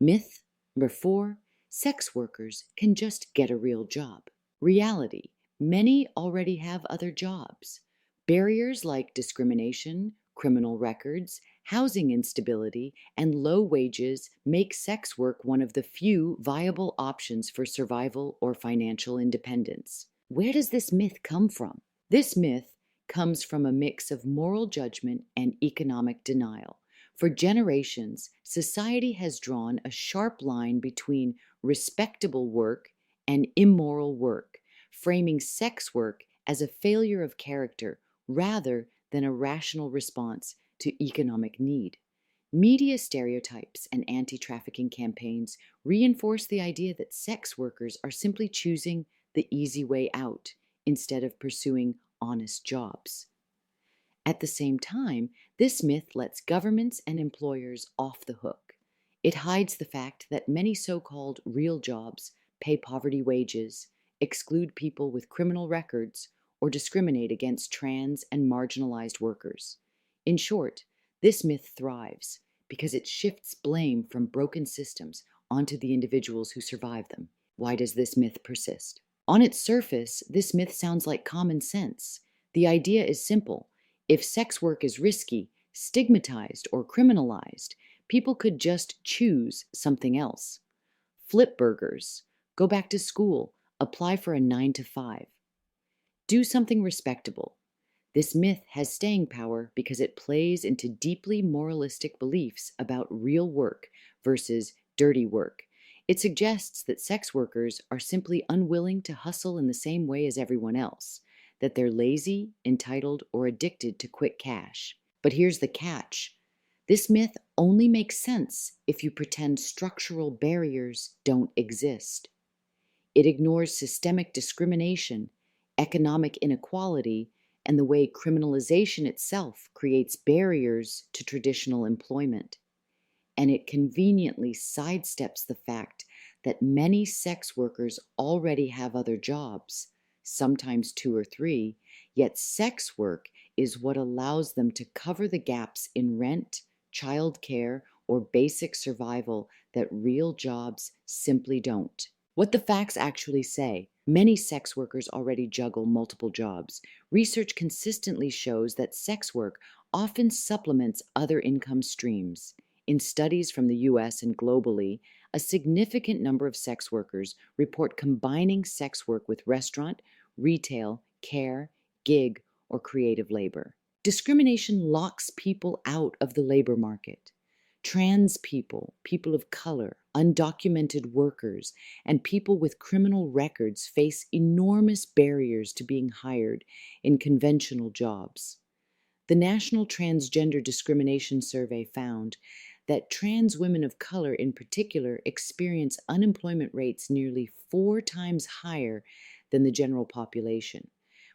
Myth number 4, sex workers can just get a real job. Reality, many already have other jobs. Barriers like discrimination, criminal records, housing instability, and low wages make sex work one of the few viable options for survival or financial independence. Where does this myth come from? This myth comes from a mix of moral judgment and economic denial. For generations, society has drawn a sharp line between respectable work and immoral work, framing sex work as a failure of character rather than a rational response to economic need. Media stereotypes and anti-trafficking campaigns reinforce the idea that sex workers are simply choosing the easy way out instead of pursuing honest jobs. At the same time, this myth lets governments and employers off the hook. It hides the fact that many so-called real jobs pay poverty wages, exclude people with criminal records, or discriminate against trans and marginalized workers. In short, this myth thrives because it shifts blame from broken systems onto the individuals who survive them. Why does this myth persist? On its surface, this myth sounds like common sense. The idea is simple. If sex work is risky, stigmatized, or criminalized, people could just choose something else. Flip burgers, go back to school, apply for a 9 to 5. Do something respectable. This myth has staying power because it plays into deeply moralistic beliefs about real work versus dirty work. It suggests that sex workers are simply unwilling to hustle in the same way as everyone else, that they're lazy, entitled, or addicted to quick cash. But here's the catch. This myth only makes sense if you pretend structural barriers don't exist. It ignores systemic discrimination, economic inequality, and the way criminalization itself creates barriers to traditional employment. And it conveniently sidesteps the fact that many sex workers already have other jobs, sometimes 2 or 3, yet sex work is what allows them to cover the gaps in rent, childcare, or basic survival that real jobs simply don't. What the facts actually say: many sex workers already juggle multiple jobs. Research consistently shows that sex work often supplements other income streams. In studies from the US and globally, a significant number of sex workers report combining sex work with restaurant, retail, care, gig, or creative labor. Discrimination locks people out of the labor market. Trans people, people of color, undocumented workers, and people with criminal records face enormous barriers to being hired in conventional jobs. The National Transgender Discrimination Survey found that trans women of color in particular experience unemployment rates nearly 4 times higher than the general population.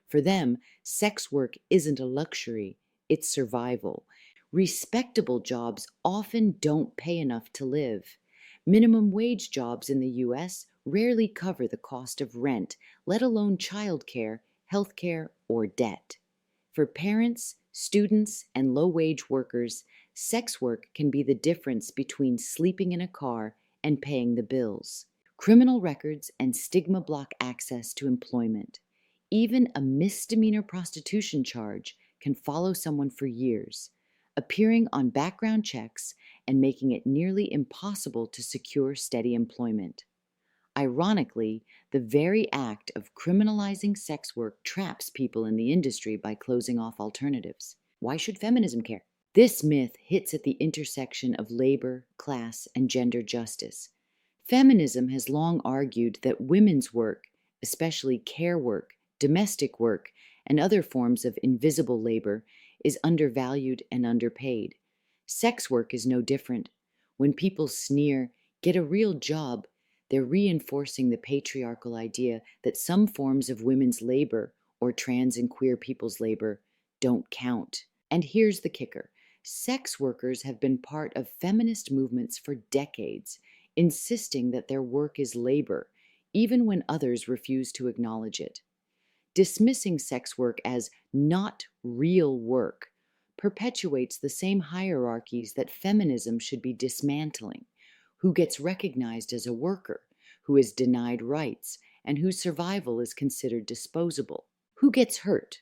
For them, sex work isn't a luxury, it's survival. Respectable jobs often don't pay enough to live. Minimum wage jobs in the US rarely cover the cost of rent, let alone childcare, healthcare, or debt. For parents, students, and low-wage workers, sex work can be the difference between sleeping in a car and paying the bills. Criminal records and stigma block access to employment. Even a misdemeanor prostitution charge can follow someone for years, appearing on background checks and making it nearly impossible to secure steady employment. Ironically, the very act of criminalizing sex work traps people in the industry by closing off alternatives. Why should feminism care? This myth hits at the intersection of labor, class, and gender justice. Feminism has long argued that women's work, especially care work, domestic work, and other forms of invisible labor, is undervalued and underpaid. Sex work is no different. When people sneer, "Get a real job," they're reinforcing the patriarchal idea that some forms of women's labor, or trans and queer people's labor, don't count. And here's the kicker. Sex workers have been part of feminist movements for decades, insisting that their work is labor, even when others refuse to acknowledge it. Dismissing sex work as not real work perpetuates the same hierarchies that feminism should be dismantling. who gets recognized as a worker, who is denied rights, and whose survival is considered disposable. Who gets hurt?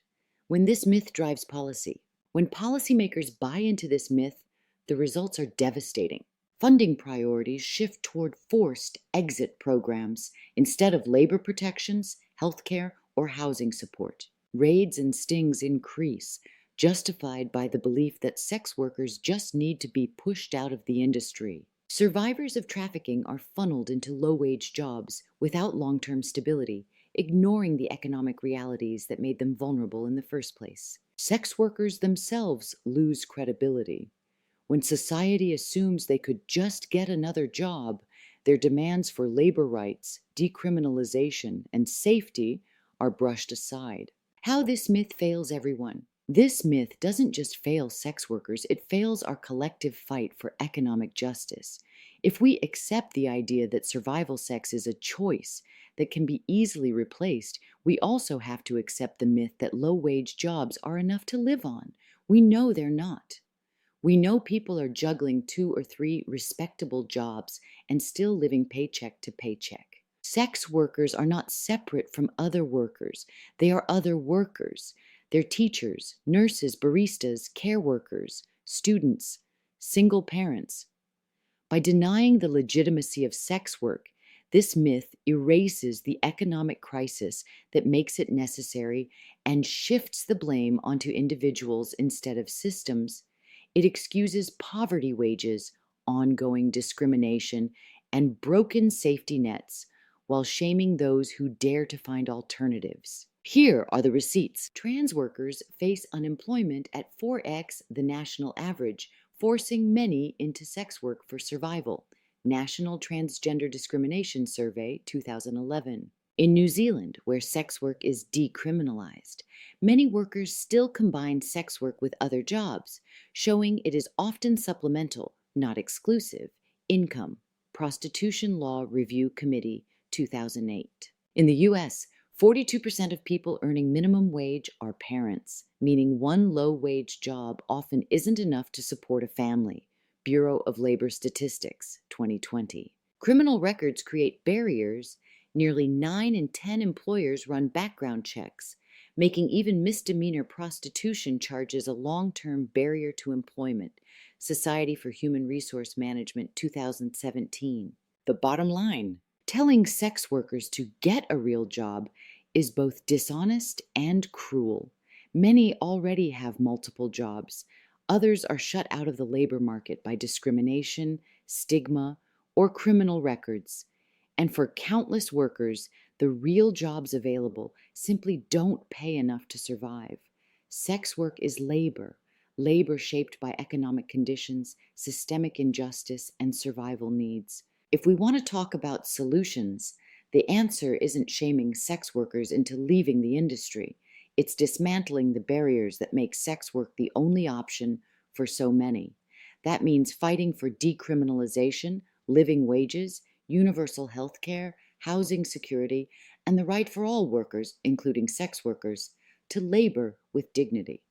When this myth drives policy. When policymakers buy into this myth, the results are devastating. Funding priorities shift toward forced exit programs instead of labor protections, healthcare, or housing support. Raids and stings increase, justified by the belief that sex workers just need to be pushed out of the industry. Survivors of trafficking are funneled into low-wage jobs without long-term stability, ignoring the economic realities that made them vulnerable in the first place. Sex workers themselves lose credibility. When society assumes they could just get another job, their demands for labor rights, decriminalization, and safety are brushed aside. How this myth fails everyone. This myth doesn't just fail sex workers, it fails our collective fight for economic justice. If we accept the idea that survival sex is a choice that can be easily replaced, we also have to accept the myth that low-wage jobs are enough to live on. We know they're not. We know people are juggling 2 or 3 respectable jobs and still living paycheck to paycheck. Sex workers are not separate from other workers. They are other workers. They're teachers, nurses, baristas, care workers, students, single parents. By denying the legitimacy of sex work, this myth erases the economic crisis that makes it necessary and shifts the blame onto individuals instead of systems. It excuses poverty wages, ongoing discrimination, and broken safety nets, while shaming those who dare to find alternatives. Here are the receipts. Trans workers face unemployment at 4x the national average, forcing many into sex work for survival. National Transgender Discrimination Survey, 2011. In New Zealand, where sex work is decriminalized, many workers still combine sex work with other jobs, showing it is often supplemental, not exclusive, income. Prostitution Law Review Committee, 2008. In the U.S., 42% of people earning minimum wage are parents, meaning one low-wage job often isn't enough to support a family. Bureau of Labor Statistics, 2020. Criminal records create barriers. Nearly 9 in 10 employers run background checks, making even misdemeanor prostitution charges a long-term barrier to employment. Society for Human Resource Management, 2017. The bottom line: telling sex workers to get a real job is both dishonest and cruel. Many already have multiple jobs. Others are shut out of the labor market by discrimination, stigma, or criminal records. And for countless workers, the real jobs available simply don't pay enough to survive. Sex work is labor, labor shaped by economic conditions, systemic injustice, and survival needs. If we want to talk about solutions, the answer isn't shaming sex workers into leaving the industry. It's dismantling the barriers that make sex work the only option for so many. That means fighting for decriminalization, living wages, universal health care, housing security, and the right for all workers, including sex workers, to labor with dignity.